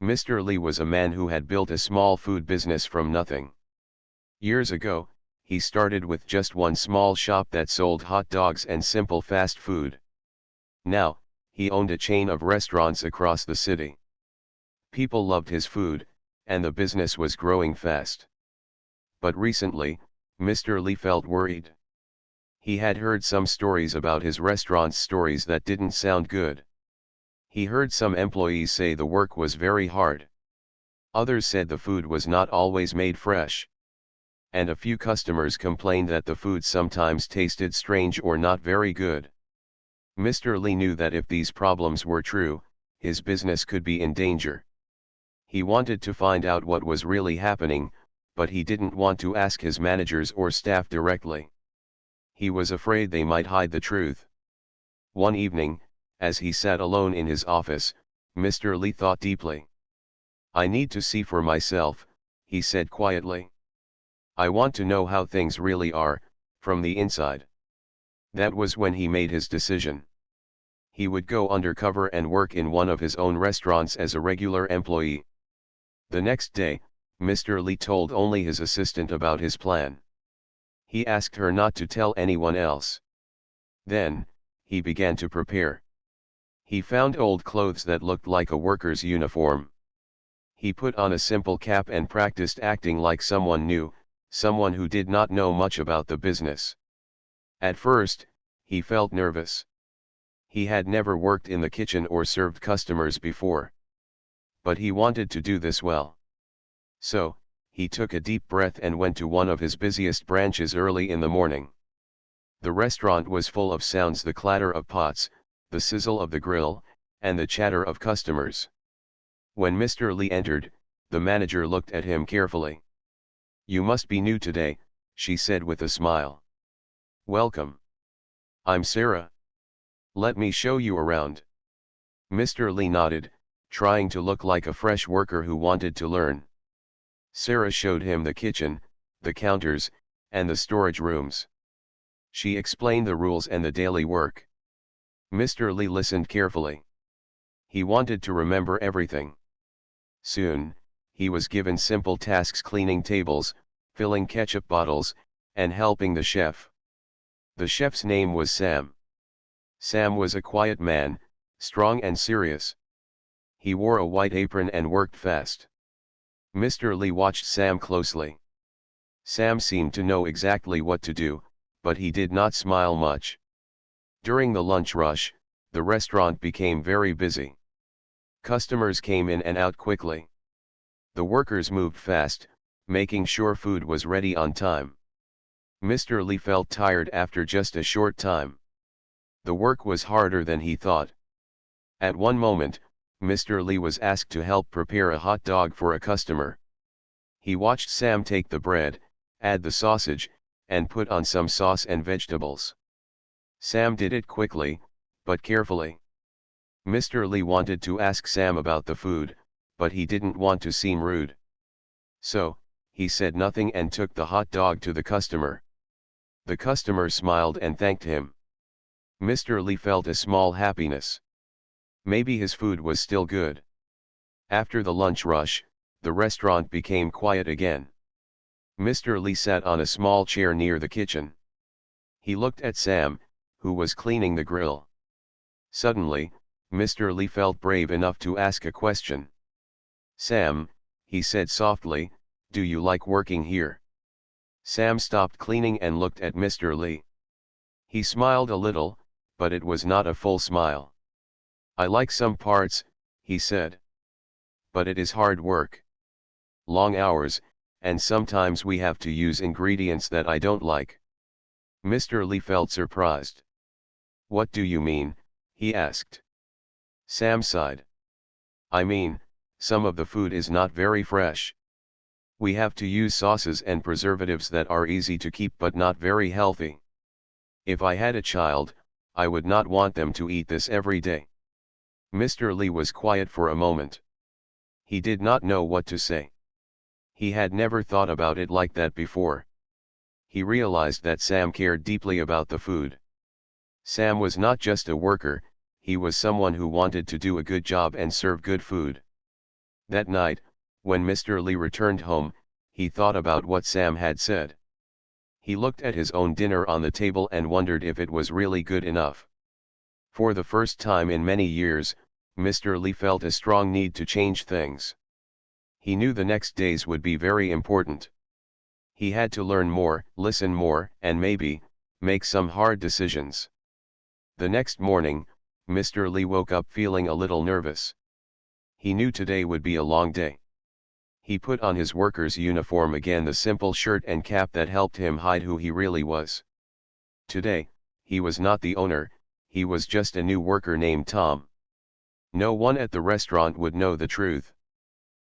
Mr. Lee was a man who had built a small food business from nothing. Years ago, he started with just one small shop that sold hot dogs and simple fast food. Now, he owned a chain of restaurants across the city. People loved his food, and the business was growing fast. But recently, Mr. Lee felt worried. He had heard some stories about his restaurant's stories that didn't sound good. He heard some employees say the work was very hard. Others said the food was not always made fresh. And a few customers complained that the food sometimes tasted strange or not very good. Mr. Lee knew that if these problems were true, his business could be in danger. He wanted to find out what was really happening, but he didn't want to ask his managers or staff directly. He was afraid they might hide the truth. One evening, as he sat alone in his office, Mr. Lee thought deeply. "I need to see for myself," he said quietly. "I want to know how things really are, from the inside." That was when he made his decision. He would go undercover and work in one of his own restaurants as a regular employee. The next day, Mr. Lee told only his assistant about his plan. He asked her not to tell anyone else. Then, he began to prepare. He found old clothes that looked like a worker's uniform. He put on a simple cap and practiced acting like someone new, someone who did not know much about the business. At first, he felt nervous. He had never worked in the kitchen or served customers before. But he wanted to do this well. So, he took a deep breath and went to one of his busiest branches early in the morning. The restaurant was full of sounds: the clatter of pots, the sizzle of the grill, and the chatter of customers. When Mr. Lee entered, the manager looked at him carefully. "You must be new today," she said with a smile. "Welcome. I'm Sarah. Let me show you around." Mr. Lee nodded, trying to look like a fresh worker who wanted to learn. Sarah showed him the kitchen, the counters, and the storage rooms. She explained the rules and the daily work. Mr. Lee listened carefully. He wanted to remember everything. Soon, he was given simple tasks: cleaning tables, filling ketchup bottles, and helping the chef. The chef's name was Sam. Sam was a quiet man, strong and serious. He wore a white apron and worked fast. Mr. Lee watched Sam closely. Sam seemed to know exactly what to do, but he did not smile much. During the lunch rush, the restaurant became very busy. Customers came in and out quickly. The workers moved fast, making sure food was ready on time. Mr. Lee felt tired after just a short time. The work was harder than he thought. At one moment, Mr. Lee was asked to help prepare a hot dog for a customer. He watched Sam take the bread, add the sausage, and put on some sauce and vegetables. Sam did it quickly, but carefully. Mr. Lee wanted to ask Sam about the food, but he didn't want to seem rude. So, he said nothing and took the hot dog to the customer. The customer smiled and thanked him. Mr. Lee felt a small happiness. Maybe his food was still good. After the lunch rush, the restaurant became quiet again. Mr. Lee sat on a small chair near the kitchen. He looked at Sam, who was cleaning the grill. Suddenly, Mr. Lee felt brave enough to ask a question. "Sam," he said softly, "do you like working here?" Sam stopped cleaning and looked at Mr. Lee. He smiled a little, but it was not a full smile. "I like some parts," he said. "But it is hard work. Long hours, and sometimes we have to use ingredients that I don't like." Mr. Lee felt surprised. "What do you mean?" he asked. Sam sighed. "I mean, some of the food is not very fresh. We have to use sauces and preservatives that are easy to keep but not very healthy. If I had a child, I would not want them to eat this every day." Mr. Lee was quiet for a moment. He did not know what to say. He had never thought about it like that before. He realized that Sam cared deeply about the food. Sam was not just a worker, he was someone who wanted to do a good job and serve good food. That night, when Mr. Lee returned home, he thought about what Sam had said. He looked at his own dinner on the table and wondered if it was really good enough. For the first time in many years, Mr. Lee felt a strong need to change things. He knew the next days would be very important. He had to learn more, listen more, and maybe, make some hard decisions. The next morning, Mr. Lee woke up feeling a little nervous. He knew today would be a long day. He put on his worker's uniform again, the simple shirt and cap that helped him hide who he really was. Today, he was not the owner, he was just a new worker named Tom. No one at the restaurant would know the truth.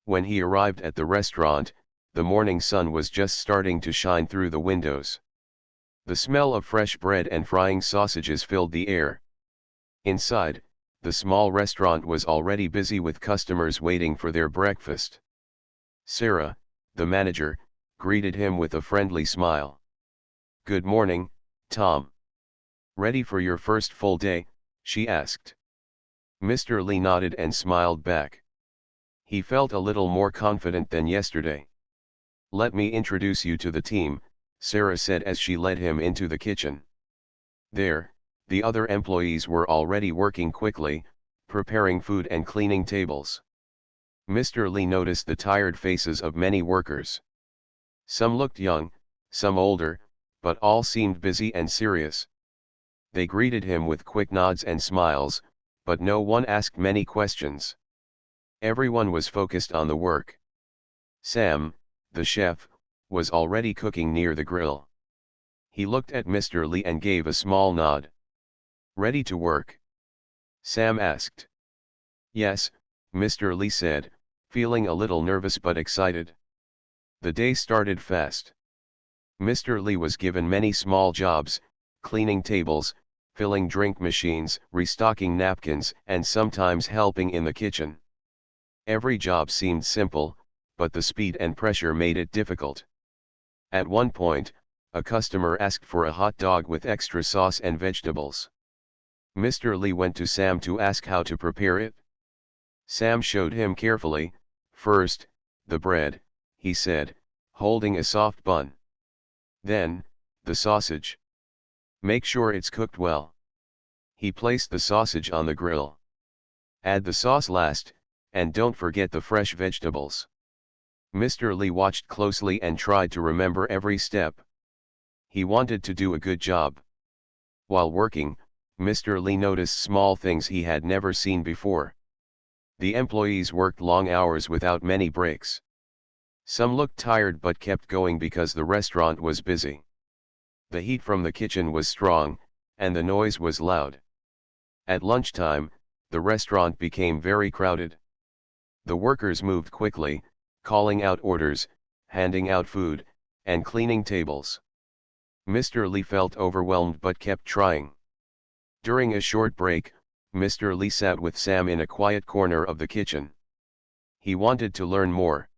When he arrived at the restaurant, the morning sun was just starting to shine through the windows. The smell of fresh bread and frying sausages filled the air. Inside, the small restaurant was already busy with customers waiting for their breakfast. Sarah, the manager, greeted him with a friendly smile. "Good morning, Tom. Ready for your first full day?" she asked. Mr. Lee nodded and smiled back. He felt a little more confident than yesterday. "Let me introduce you to the team," Sarah said as she led him into the kitchen. There, the other employees were already working quickly, preparing food and cleaning tables. Mr. Lee noticed the tired faces of many workers. Some looked young, some older, but all seemed busy and serious. They greeted him with quick nods and smiles, but no one asked many questions. Everyone was focused on the work. Sam, the chef, was already cooking near the grill. He looked at Mr. Lee and gave a small nod. "Ready to work?" Sam asked. "Yes," Mr. Lee said, feeling a little nervous but excited. The day started fast. Mr. Lee was given many small jobs, cleaning tables, filling drink machines, restocking napkins, and sometimes helping in the kitchen. Every job seemed simple, but the speed and pressure made it difficult. At one point, a customer asked for a hot dog with extra sauce and vegetables. Mr. Lee went to Sam to ask how to prepare it. Sam showed him carefully. "First, the bread," he said, holding a soft bun. "Then, the sausage. Make sure it's cooked well." He placed the sausage on the grill. "Add the sauce last, and don't forget the fresh vegetables." Mr. Lee watched closely and tried to remember every step. He wanted to do a good job. While working, Mr. Lee noticed small things he had never seen before. The employees worked long hours without many breaks. Some looked tired but kept going because the restaurant was busy. The heat from the kitchen was strong, and the noise was loud. At lunchtime, the restaurant became very crowded. The workers moved quickly, calling out orders, handing out food, and cleaning tables. Mr. Lee felt overwhelmed but kept trying. During a short break, Mr. Lee sat with Sam in a quiet corner of the kitchen. He wanted to learn more.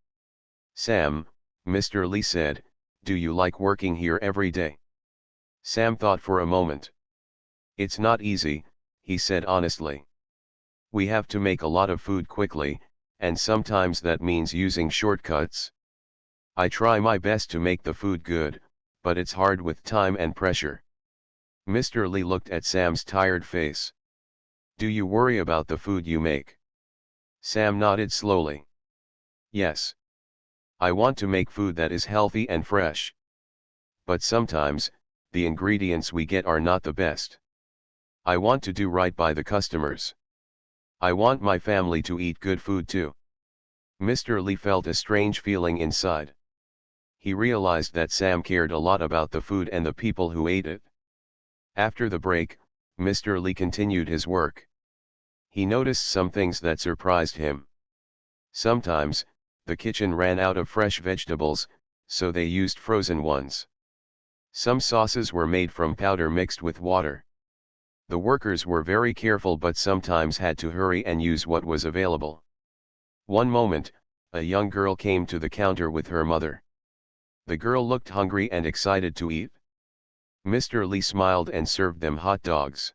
"Sam," Mr. Lee said, "do you like working here every day?" Sam thought for a moment. "It's not easy," he said honestly. "We have to make a lot of food quickly, and sometimes that means using shortcuts. I try my best to make the food good, but it's hard with time and pressure." Mr. Lee looked at Sam's tired face. "Do you worry about the food you make?" Sam nodded slowly. "Yes. I want to make food that is healthy and fresh. But sometimes, the ingredients we get are not the best. I want to do right by the customers. I want my family to eat good food too." Mr. Lee felt a strange feeling inside. He realized that Sam cared a lot about the food and the people who ate it. After the break, Mr. Lee continued his work. He noticed some things that surprised him. Sometimes, the kitchen ran out of fresh vegetables, so they used frozen ones. Some sauces were made from powder mixed with water. The workers were very careful but sometimes had to hurry and use what was available. One moment, a young girl came to the counter with her mother. The girl looked hungry and excited to eat. Mr. Lee smiled and served them hot dogs.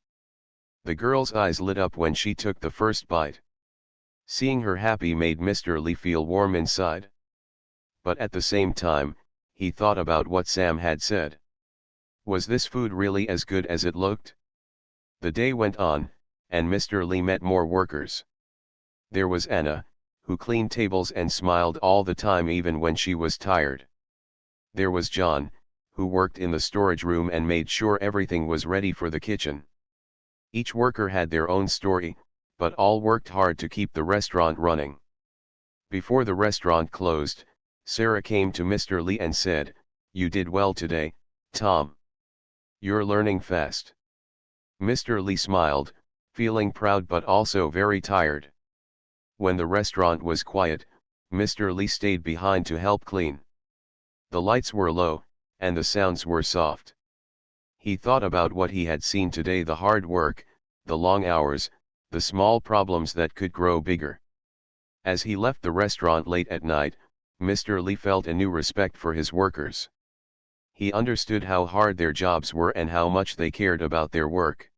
The girl's eyes lit up when she took the first bite. Seeing her happy made Mr. Lee feel warm inside. But at the same time, he thought about what Sam had said. Was this food really as good as it looked? The day went on, and Mr. Lee met more workers. There was Anna, who cleaned tables and smiled all the time even when she was tired. There was John, who worked in the storage room and made sure everything was ready for the kitchen. Each worker had their own story, but all worked hard to keep the restaurant running. Before the restaurant closed, Sarah came to Mr. Lee and said, "You did well today, Tom. You're learning fast." Mr. Lee smiled, feeling proud but also very tired. When the restaurant was quiet, Mr. Lee stayed behind to help clean. The lights were low, and the sounds were soft. He thought about what he had seen today: the hard work, the long hours, the small problems that could grow bigger. As he left the restaurant late at night, Mr. Lee felt a new respect for his workers. He understood how hard their jobs were and how much they cared about their work.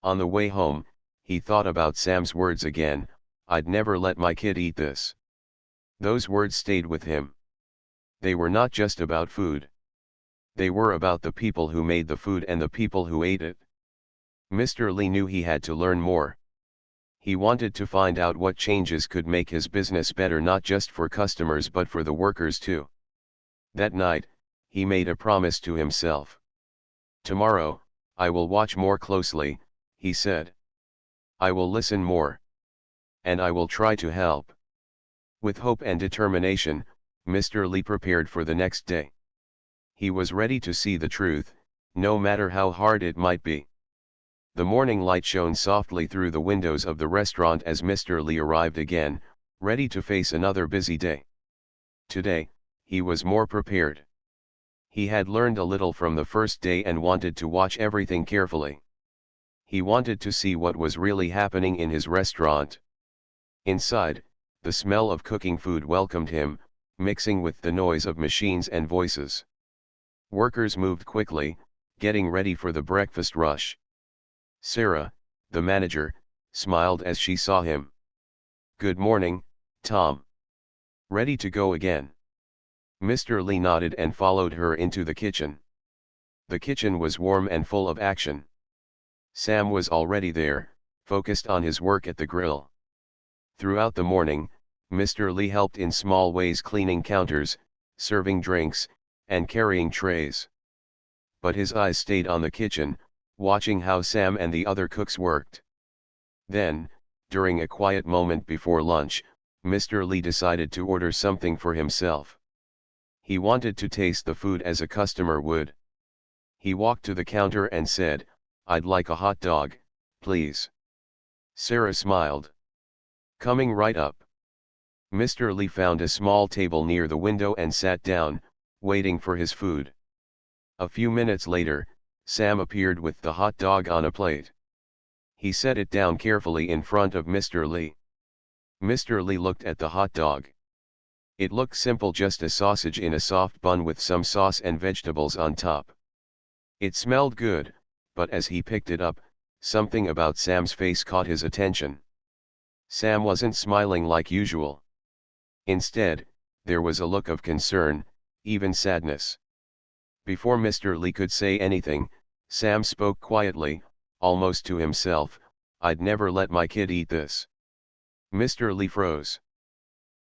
On the way home, he thought about Sam's words again: "I'd never let my kid eat this." Those words stayed with him. They were not just about food. They were about the people who made the food and the people who ate it. Mr. Lee knew he had to learn more. He wanted to find out what changes could make his business better, not just for customers but for the workers too. That night, he made a promise to himself. "Tomorrow, I will watch more closely," he said. "I will listen more. And I will try to help." With hope and determination, Mr. Lee prepared for the next day. He was ready to see the truth, no matter how hard it might be. The morning light shone softly through the windows of the restaurant as Mr. Lee arrived again, ready to face another busy day. Today, he was more prepared. He had learned a little from the first day and wanted to watch everything carefully. He wanted to see what was really happening in his restaurant. Inside, the smell of cooking food welcomed him, mixing with the noise of machines and voices. Workers moved quickly, getting ready for the breakfast rush. Sarah, the manager, smiled as she saw him. "Good morning, Tom. Ready to go again?" Mr. Lee nodded and followed her into the kitchen. The kitchen was warm and full of action. Sam was already there, focused on his work at the grill. Throughout the morning, Mr. Lee helped in small ways, cleaning counters, serving drinks, and carrying trays. But his eyes stayed on the kitchen, watching how Sam and the other cooks worked. Then, during a quiet moment before lunch, Mr. Lee decided to order something for himself. He wanted to taste the food as a customer would. He walked to the counter and said, "I'd like a hot dog, please." Sarah smiled. "Coming right up." Mr. Lee found a small table near the window and sat down, waiting for his food. A few minutes later, Sam appeared with the hot dog on a plate. He set it down carefully in front of Mr. Lee. Mr. Lee looked at the hot dog. It looked simple, just a sausage in a soft bun with some sauce and vegetables on top. It smelled good, but as he picked it up, something about Sam's face caught his attention. Sam wasn't smiling like usual. Instead, there was a look of concern, even sadness. Before Mr. Lee could say anything, Sam spoke quietly, almost to himself, "I'd never let my kid eat this." Mr. Lee froze.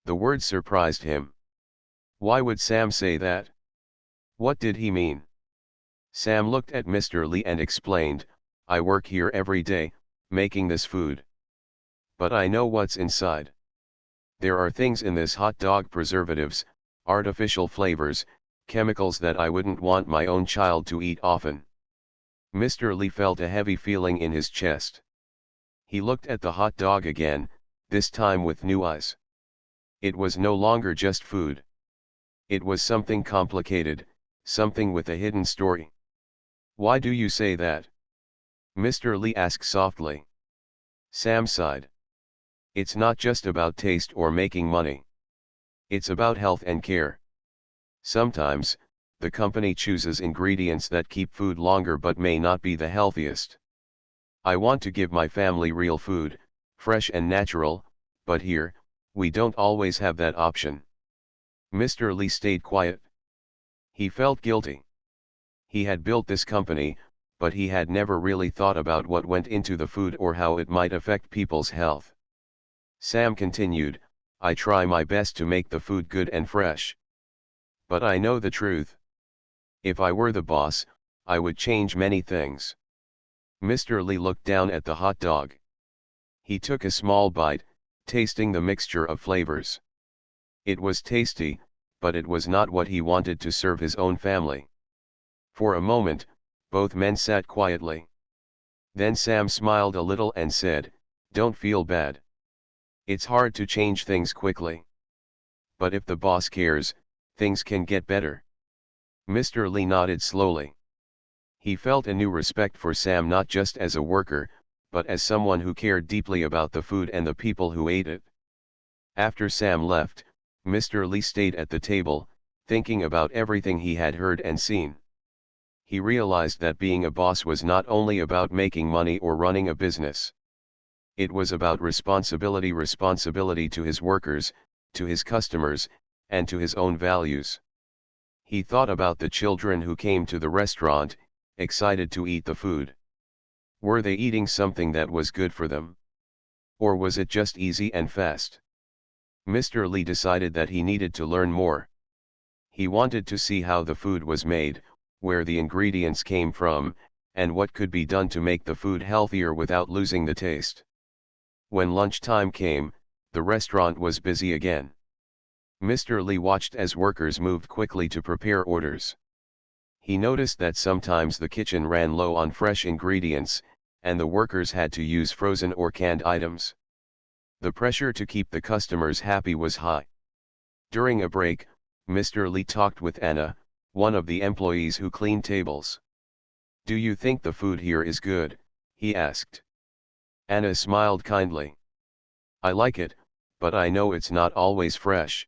The words surprised him. Why would Sam say that? What did he mean? Sam looked at Mr. Lee and explained, "I work here every day, making this food. But I know what's inside. There are things in this hot dog: preservatives, artificial flavors, chemicals that I wouldn't want my own child to eat often." Mr. Lee felt a heavy feeling in his chest. He looked at the hot dog again, this time with new eyes. It was no longer just food. It was something complicated, something with a hidden story. "Why do you say that?" Mr. Lee asked softly. Sam sighed. "It's not just about taste or making money. It's about health and care. Sometimes, the company chooses ingredients that keep food longer but may not be the healthiest. I want to give my family real food, fresh and natural, but here, we don't always have that option. Mr. Lee stayed quiet. He felt guilty. He had built this company, but he had never really thought about what went into the food or how it might affect people's health. Sam continued, I try my best to make the food good and fresh. But I know the truth. If I were the boss, I would change many things. Mr. Lee looked down at the hot dog. He took a small bite, tasting the mixture of flavors. It was tasty, but it was not what he wanted to serve his own family. For a moment, both men sat quietly. Then Sam smiled a little and said, Don't feel bad. It's hard to change things quickly. But if the boss cares, things can get better. Mr. Lee nodded slowly. He felt a new respect for Sam not just as a worker, but as someone who cared deeply about the food and the people who ate it. After Sam left, Mr. Lee stayed at the table, thinking about everything he had heard and seen. He realized that being a boss was not only about making money or running a business. It was about responsibility to his workers, to his customers, and to his own values. He thought about the children who came to the restaurant, excited to eat the food. Were they eating something that was good for them? Or was it just easy and fast? Mr. Lee decided that he needed to learn more. He wanted to see how the food was made, where the ingredients came from, and what could be done to make the food healthier without losing the taste. When lunchtime came, the restaurant was busy again. Mr. Lee watched as workers moved quickly to prepare orders. He noticed that sometimes the kitchen ran low on fresh ingredients, and the workers had to use frozen or canned items. The pressure to keep the customers happy was high. During a break, Mr. Lee talked with Anna, one of the employees who cleaned tables. Do you think the food here is good? He asked. Anna smiled kindly. I like it, but I know it's not always fresh.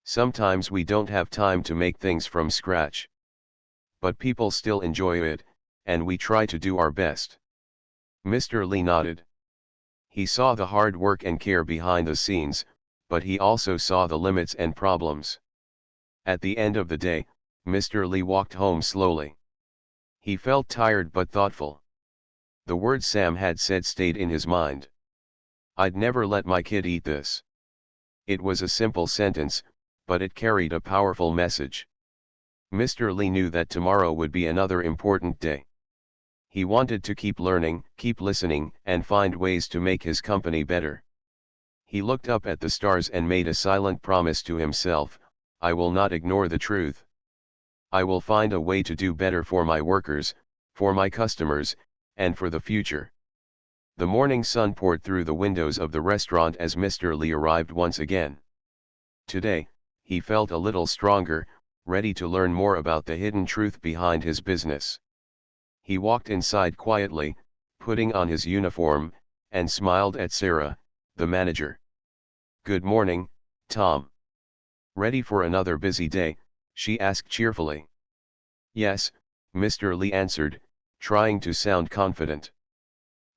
Sometimes we don't have time to make things from scratch. But people still enjoy it, and we try to do our best. Mr. Lee nodded. He saw the hard work and care behind the scenes, but he also saw the limits and problems. At the end of the day, Mr. Lee walked home slowly. He felt tired but thoughtful. The words Sam had said stayed in his mind. I'd never let my kid eat this. It was a simple sentence, but it carried a powerful message. Mr. Lee knew that tomorrow would be another important day. He wanted to keep learning, keep listening, and find ways to make his company better. He looked up at the stars and made a silent promise to himself, I will not ignore the truth. I will find a way to do better for my workers, for my customers, and for the future. The morning sun poured through the windows of the restaurant as Mr. Lee arrived once again. Today, he felt a little stronger, ready to learn more about the hidden truth behind his business. He walked inside quietly, putting on his uniform, and smiled at Sarah, the manager. Good morning, Tom. Ready for another busy day? She asked cheerfully. Yes, Mr. Lee answered, trying to sound confident.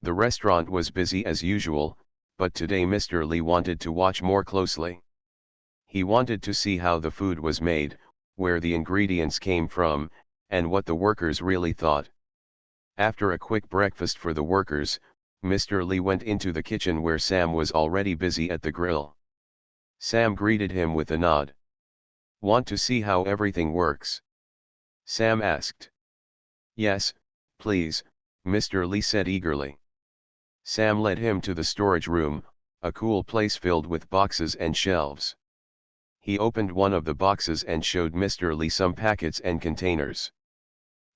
The restaurant was busy as usual, but today Mr. Lee wanted to watch more closely. He wanted to see how the food was made, where the ingredients came from, and what the workers really thought. After a quick breakfast for the workers, Mr. Lee went into the kitchen where Sam was already busy at the grill. Sam greeted him with a nod. Want to see how everything works? Sam asked. Yes, please, Mr. Lee said eagerly. Sam led him to the storage room, a cool place filled with boxes and shelves. He opened one of the boxes and showed Mr. Lee some packets and containers.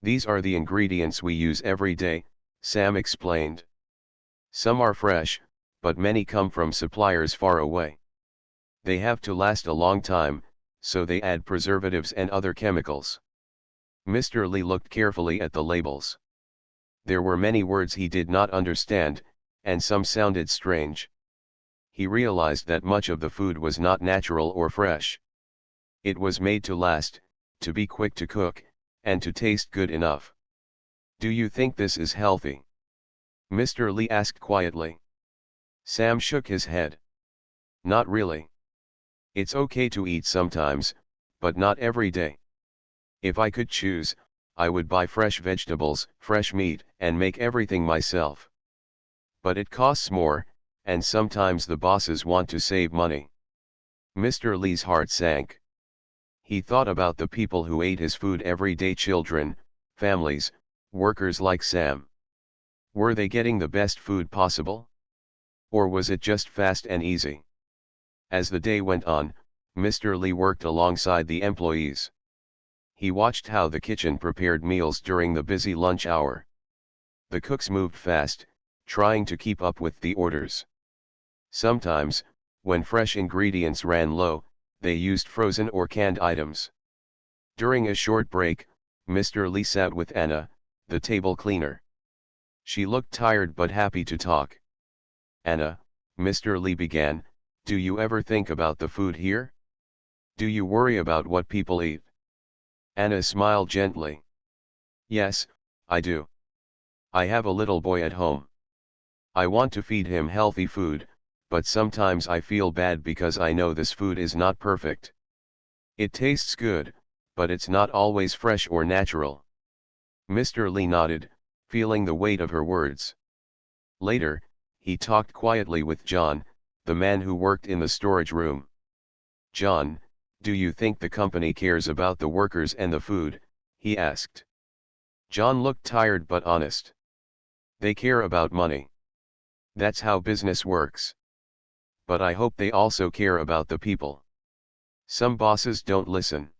These are the ingredients we use every day, Sam explained. Some are fresh, but many come from suppliers far away. They have to last a long time, so they add preservatives and other chemicals. Mr. Lee looked carefully at the labels. There were many words he did not understand, and some sounded strange. He realized that much of the food was not natural or fresh. It was made to last, to be quick to cook, and to taste good enough. Do you think this is healthy? Mr. Lee asked quietly. Sam shook his head. Not really. It's okay to eat sometimes, but not every day. If I could choose, I would buy fresh vegetables, fresh meat, and make everything myself. But it costs more, and sometimes the bosses want to save money. Mr. Lee's heart sank. He thought about the people who ate his food every day: children, families, workers like Sam. Were they getting the best food possible? Or was it just fast and easy? As the day went on, Mr. Lee worked alongside the employees. He watched how the kitchen prepared meals during the busy lunch hour. The cooks moved fast, trying to keep up with the orders. Sometimes, when fresh ingredients ran low, they used frozen or canned items. During a short break, Mr. Lee sat with Anna, the table cleaner. She looked tired but happy to talk. "Anna," Mr. Lee began, "do you ever think about the food here? Do you worry about what people eat?" Anna smiled gently. "Yes, I do. I have a little boy at home. I want to feed him healthy food, but sometimes I feel bad because I know this food is not perfect. It tastes good, but it's not always fresh or natural." Mr. Lee nodded, feeling the weight of her words. Later, he talked quietly with John, the man who worked in the storage room. "John, do you think the company cares about the workers and the food?" he asked. John looked tired but honest. "They care about money. That's how business works. But I hope they also care about the people. Some bosses don't listen.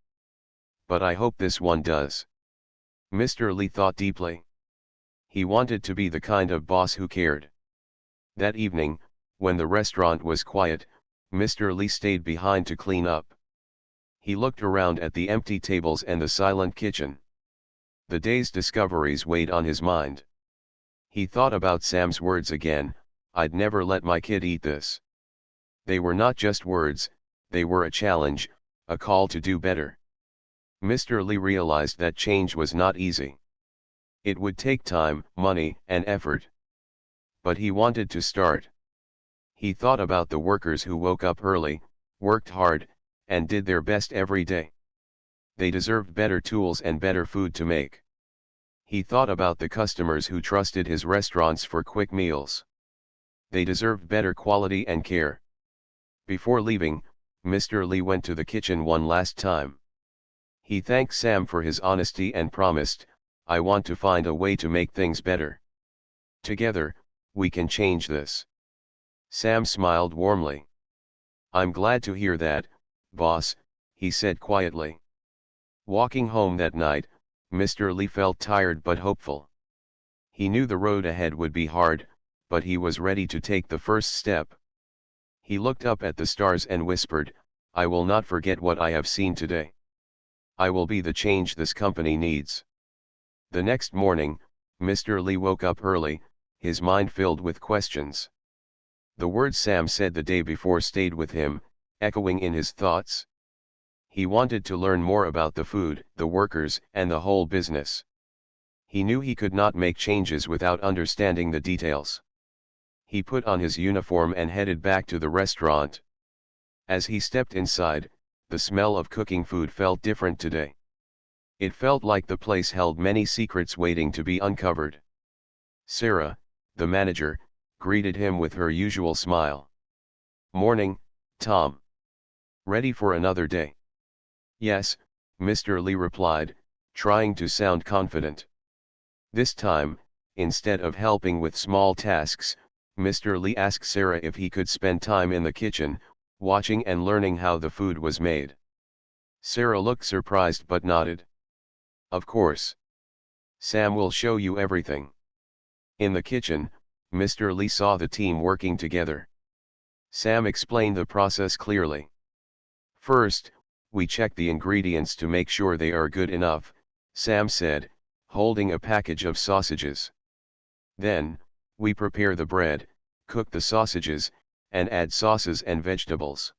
But I hope this one does." Mr. Lee thought deeply. He wanted to be the kind of boss who cared. That evening, when the restaurant was quiet, Mr. Lee stayed behind to clean up. He looked around at the empty tables and the silent kitchen. The day's discoveries weighed on his mind. He thought about Sam's words again: "I'd never let my kid eat this." They were not just words, they were a challenge, a call to do better. Mr. Lee realized that change was not easy. It would take time, money, and effort. But he wanted to start. He thought about the workers who woke up early, worked hard, and did their best every day. They deserved better tools and better food to make. He thought about the customers who trusted his restaurants for quick meals. They deserved better quality and care. Before leaving, Mr. Lee went to the kitchen one last time. He thanked Sam for his honesty and promised, "I want to find a way to make things better. Together, we can change this." Sam smiled warmly. "I'm glad to hear that, boss," he said quietly. Walking home that night, Mr. Lee felt tired but hopeful. He knew the road ahead would be hard, but he was ready to take the first step. He looked up at the stars and whispered, "I will not forget what I have seen today. I will be the change this company needs." The next morning, Mr. Lee woke up early, his mind filled with questions. The words Sam said the day before stayed with him, echoing in his thoughts. He wanted to learn more about the food, the workers, and the whole business. He knew he could not make changes without understanding the details. He put on his uniform and headed back to the restaurant. As he stepped inside, the smell of cooking food felt different today. It felt like the place held many secrets waiting to be uncovered. Sarah, the manager, greeted him with her usual smile. "Morning, Tom. Ready for another day?" "Yes," Mr. Lee replied, trying to sound confident. This time, instead of helping with small tasks, Mr. Lee asked Sarah if he could spend time in the kitchen, watching and learning how the food was made. Sarah looked surprised but nodded. "Of course. Sam will show you everything." In the kitchen, Mr. Lee saw the team working together. Sam explained the process clearly. "First, we check the ingredients to make sure they are good enough," Sam said, holding a package of sausages. "Then, we prepare the bread, cook the sausages, and add sauces and vegetables."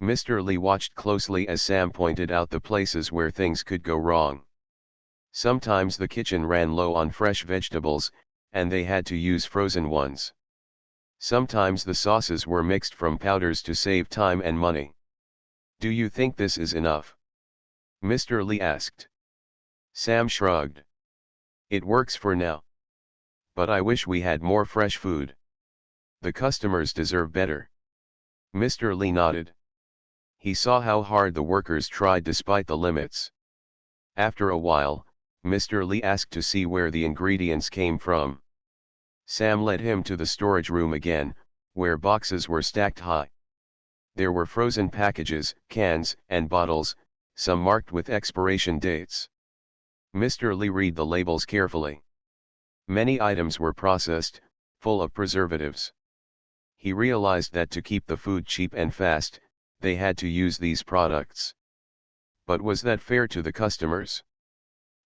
Mr. Lee watched closely as Sam pointed out the places where things could go wrong. Sometimes the kitchen ran low on fresh vegetables, and they had to use frozen ones. Sometimes the sauces were mixed from powders to save time and money. "Do you think this is enough?" Mr. Lee asked. Sam shrugged. "It works for now. But I wish we had more fresh food. The customers deserve better." Mr. Lee nodded. He saw how hard the workers tried despite the limits. After a while, Mr. Lee asked to see where the ingredients came from. Sam led him to the storage room again, where boxes were stacked high. There were frozen packages, cans, and bottles, some marked with expiration dates. Mr. Lee read the labels carefully. Many items were processed, full of preservatives. He realized that to keep the food cheap and fast, they had to use these products. But was that fair to the customers?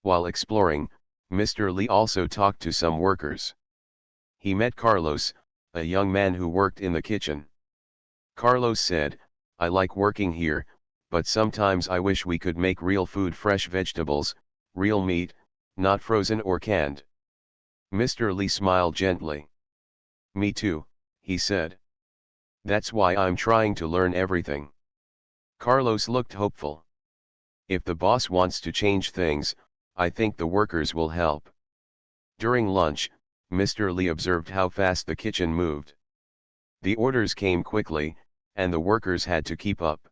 While exploring, Mr. Lee also talked to some workers. He met Carlos, a young man who worked in the kitchen. Carlos said, "I like working here, but sometimes I wish we could make real food, fresh vegetables, real meat, not frozen or canned." Mr. Lee smiled gently. "Me too," he said. "That's why I'm trying to learn everything." Carlos looked hopeful. "If the boss wants to change things, I think the workers will help." During lunch, Mr. Lee observed how fast the kitchen moved. The orders came quickly, and the workers had to keep up.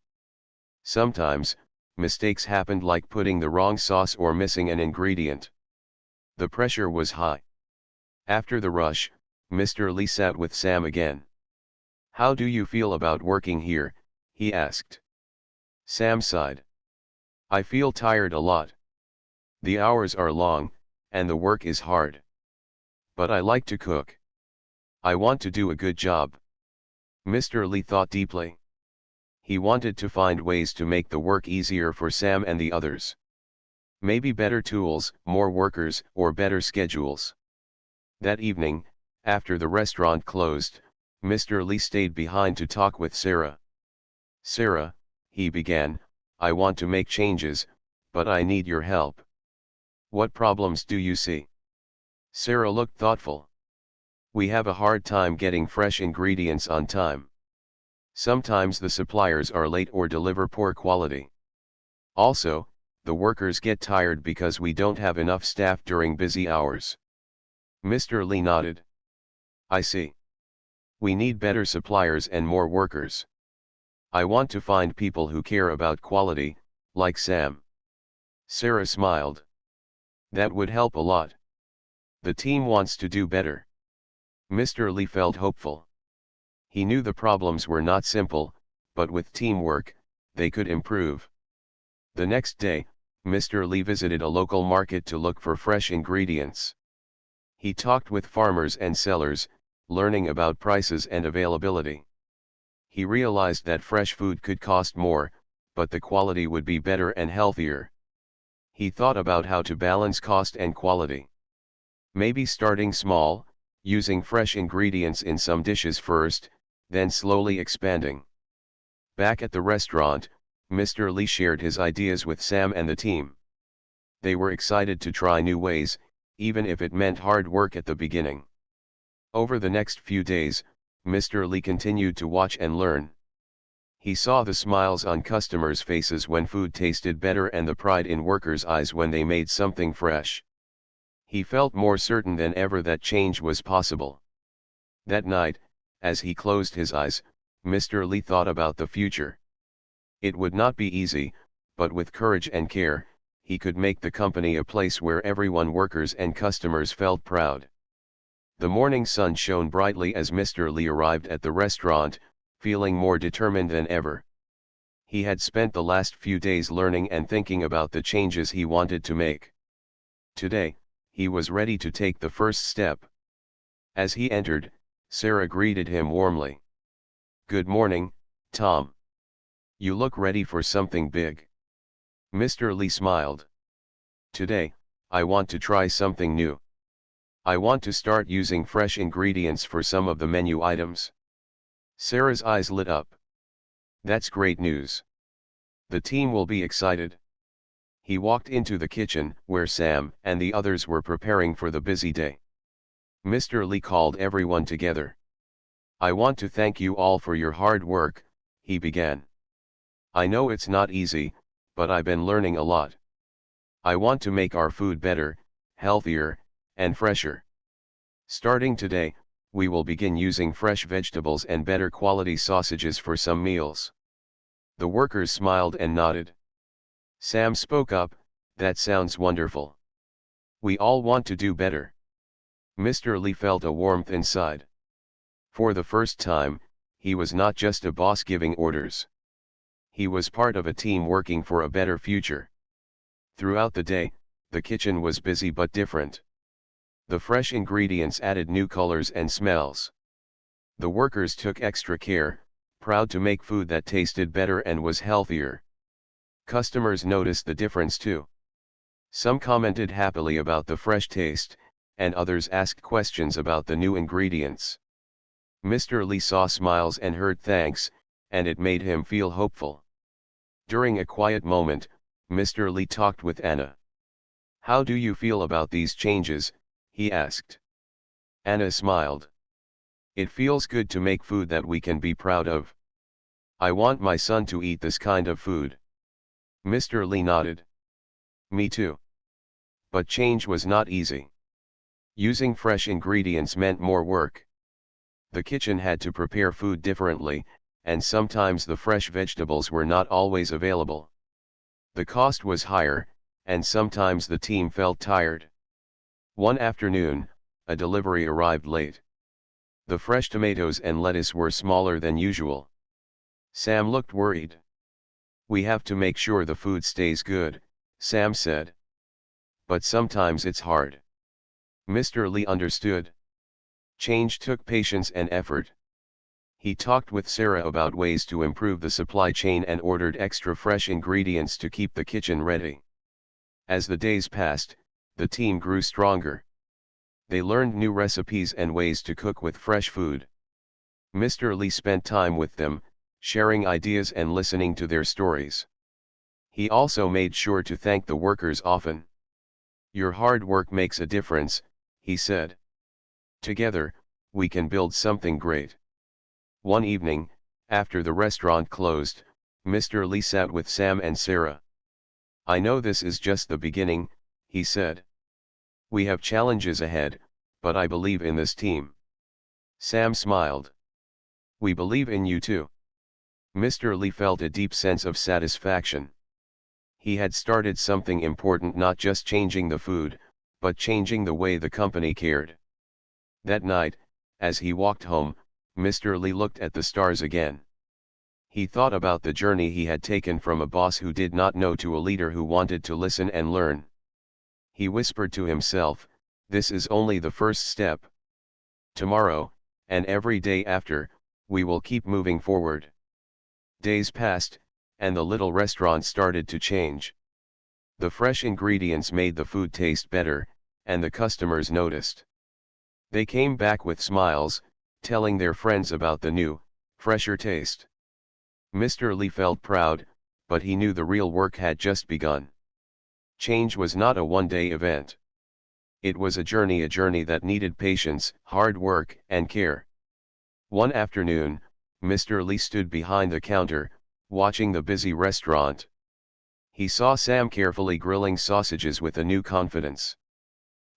Sometimes, mistakes happened, like putting the wrong sauce or missing an ingredient. The pressure was high. After the rush, Mr. Lee sat with Sam again. "How do you feel about working here?" he asked. Sam sighed. "I feel tired a lot. The hours are long, and the work is hard. But I like to cook. I want to do a good job." Mr. Lee thought deeply. He wanted to find ways to make the work easier for Sam and the others. Maybe better tools, more workers, or better schedules. That evening, after the restaurant closed, Mr. Lee stayed behind to talk with Sarah. "Sarah," he began, "I want to make changes, but I need your help. What problems do you see?" Sarah looked thoughtful. "We have a hard time getting fresh ingredients on time. Sometimes the suppliers are late or deliver poor quality. Also, the workers get tired because we don't have enough staff during busy hours." Mr. Lee nodded. "I see. We need better suppliers and more workers. I want to find people who care about quality, like Sam." Sarah smiled. "That would help a lot. The team wants to do better." Mr. Lee felt hopeful. He knew the problems were not simple, but with teamwork, they could improve. The next day, Mr. Lee visited a local market to look for fresh ingredients. He talked with farmers and sellers, learning about prices and availability. He realized that fresh food could cost more, but the quality would be better and healthier. He thought about how to balance cost and quality. Maybe starting small, using fresh ingredients in some dishes first, then slowly expanding. Back at the restaurant, Mr. Lee shared his ideas with Sam and the team. They were excited to try new ways, even if it meant hard work at the beginning. Over the next few days, Mr. Lee continued to watch and learn. He saw the smiles on customers' faces when food tasted better and the pride in workers' eyes when they made something fresh. He felt more certain than ever that change was possible. That night, as he closed his eyes, Mr. Lee thought about the future. It would not be easy, but with courage and care, he could make the company a place where everyone, workers and customers, felt proud. The morning sun shone brightly as Mr. Lee arrived at the restaurant, feeling more determined than ever. He had spent the last few days learning and thinking about the changes he wanted to make. Today, he was ready to take the first step. As he entered, Sarah greeted him warmly. "Good morning, Tom. You look ready for something big." Mr. Lee smiled. "Today, I want to try something new. I want to start using fresh ingredients for some of the menu items." Sarah's eyes lit up. "That's great news. The team will be excited." He walked into the kitchen, where Sam and the others were preparing for the busy day. Mr. Lee called everyone together. I want to thank you all for your hard work, he began. I know it's not easy, but I've been learning a lot. I want to make our food better, healthier, and fresher. Starting today, we will begin using fresh vegetables and better quality sausages for some meals. The workers smiled and nodded. Sam spoke up, that sounds wonderful. We all want to do better. Mr. Lee felt a warmth inside. For the first time, he was not just a boss giving orders. He was part of a team working for a better future. Throughout the day, the kitchen was busy but different. The fresh ingredients added new colors and smells. The workers took extra care, proud to make food that tasted better and was healthier. Customers noticed the difference too. Some commented happily about the fresh taste, and others asked questions about the new ingredients. Mr. Lee saw smiles and heard thanks, and it made him feel hopeful. During a quiet moment, Mr. Lee talked with Anna. How do you feel about these changes? He asked. Anna smiled. It feels good to make food that we can be proud of. I want my son to eat this kind of food. Mr. Lee nodded. Me too. But change was not easy. Using fresh ingredients meant more work. The kitchen had to prepare food differently, and sometimes the fresh vegetables were not always available. The cost was higher, and sometimes the team felt tired. One afternoon, a delivery arrived late. The fresh tomatoes and lettuce were smaller than usual. Sam looked worried. We have to make sure the food stays good, Sam said. But sometimes it's hard. Mr. Lee understood. Change took patience and effort. He talked with Sarah about ways to improve the supply chain and ordered extra fresh ingredients to keep the kitchen ready. As the days passed, the team grew stronger. They learned new recipes and ways to cook with fresh food. Mr. Lee spent time with them, sharing ideas and listening to their stories. He also made sure to thank the workers often. Your hard work makes a difference, he said. Together, we can build something great. One evening, after the restaurant closed, Mr. Lee sat with Sam and Sarah. I know this is just the beginning, he said. We have challenges ahead, but I believe in this team. Sam smiled. We believe in you too. Mr. Lee felt a deep sense of satisfaction. He had started something important, not just changing the food, but changing the way the company cared. That night, as he walked home, Mr. Lee looked at the stars again. He thought about the journey he had taken from a boss who did not know to a leader who wanted to listen and learn. He whispered to himself, this is only the first step. Tomorrow, and every day after, we will keep moving forward. Days passed, and the little restaurant started to change. The fresh ingredients made the food taste better, and the customers noticed. They came back with smiles, telling their friends about the new, fresher taste. Mr. Lee felt proud, but he knew the real work had just begun. Change was not a one-day event. It was a journey that needed patience, hard work, and care. One afternoon, Mr. Lee stood behind the counter, watching the busy restaurant. He saw Sam carefully grilling sausages with a new confidence.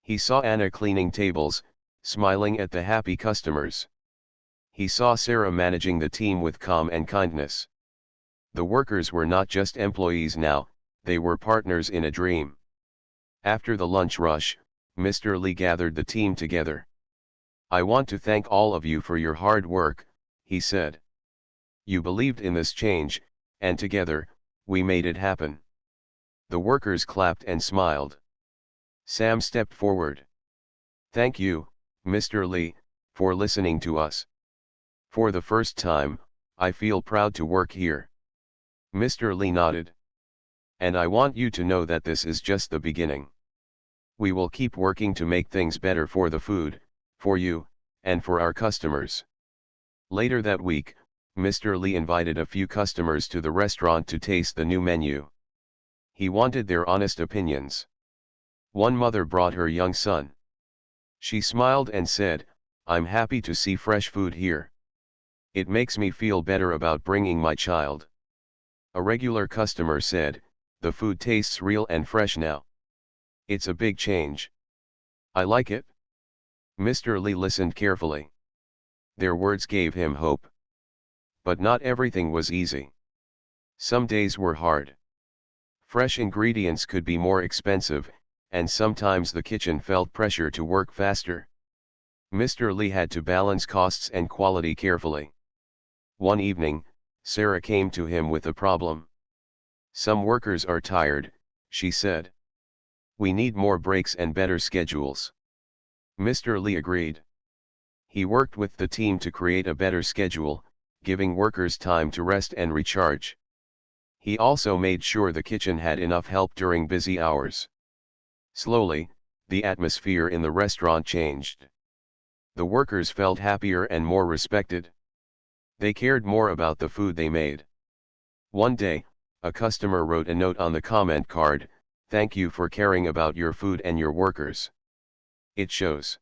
He saw Anna cleaning tables, smiling at the happy customers. He saw Sarah managing the team with calm and kindness. The workers were not just employees now, they were partners in a dream. After the lunch rush, Mr. Lee gathered the team together. I want to thank all of you for your hard work, he said. You believed in this change, and together, we made it happen. The workers clapped and smiled. Sam stepped forward. Thank you, Mr. Lee, for listening to us. For the first time, I feel proud to work here. Mr. Lee nodded. And I want you to know that this is just the beginning. We will keep working to make things better for the food, for you, and for our customers. Later that week, Mr. Lee invited a few customers to the restaurant to taste the new menu. He wanted their honest opinions. One mother brought her young son. She smiled and said, I'm happy to see fresh food here. It makes me feel better about bringing my child. A regular customer said, the food tastes real and fresh now. It's a big change. I like it. Mr. Lee listened carefully. Their words gave him hope. But not everything was easy. Some days were hard. Fresh ingredients could be more expensive, and sometimes the kitchen felt pressure to work faster. Mr. Lee had to balance costs and quality carefully. One evening, Sarah came to him with a problem. Some workers are tired, she said. We need more breaks and better schedules. Mr. Lee agreed. He worked with the team to create a better schedule, giving workers time to rest and recharge. He also made sure the kitchen had enough help during busy hours. Slowly, the atmosphere in the restaurant changed. The workers felt happier and more respected. They cared more about the food they made. One day, a customer wrote a note on the comment card, "Thank you for caring about your food and your workers. It shows."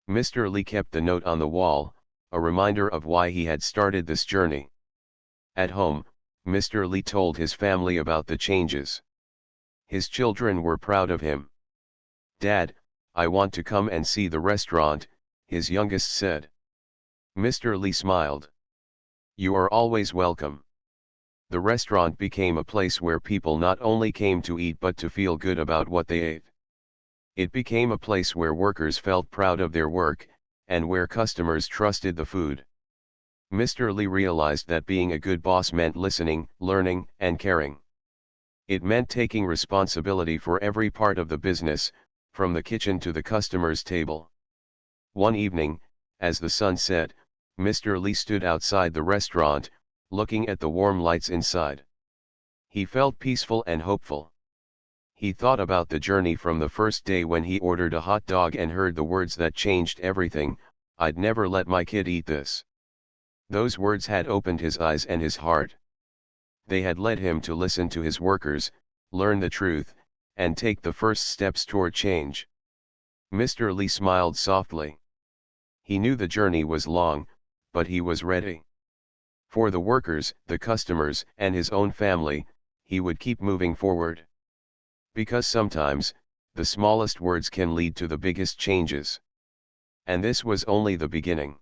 Mr. Lee kept the note on the wall, a reminder of why he had started this journey. At home, Mr. Lee told his family about the changes. His children were proud of him. "Dad, I want to come and see the restaurant," his youngest said. Mr. Lee smiled. "You are always welcome." The restaurant became a place where people not only came to eat but to feel good about what they ate. It became a place where workers felt proud of their work, and where customers trusted the food. Mr. Lee realized that being a good boss meant listening, learning, and caring. It meant taking responsibility for every part of the business, from the kitchen to the customer's table. One evening, as the sun set, Mr. Lee stood outside the restaurant, looking at the warm lights inside. He felt peaceful and hopeful. He thought about the journey from the first day when he ordered a hot dog and heard the words that changed everything, "I'd never let my kid eat this." Those words had opened his eyes and his heart. They had led him to listen to his workers, learn the truth, and take the first steps toward change. Mr. Lee smiled softly. He knew the journey was long, but he was ready. For the workers, the customers, and his own family, he would keep moving forward. Because sometimes, the smallest words can lead to the biggest changes. And this was only the beginning.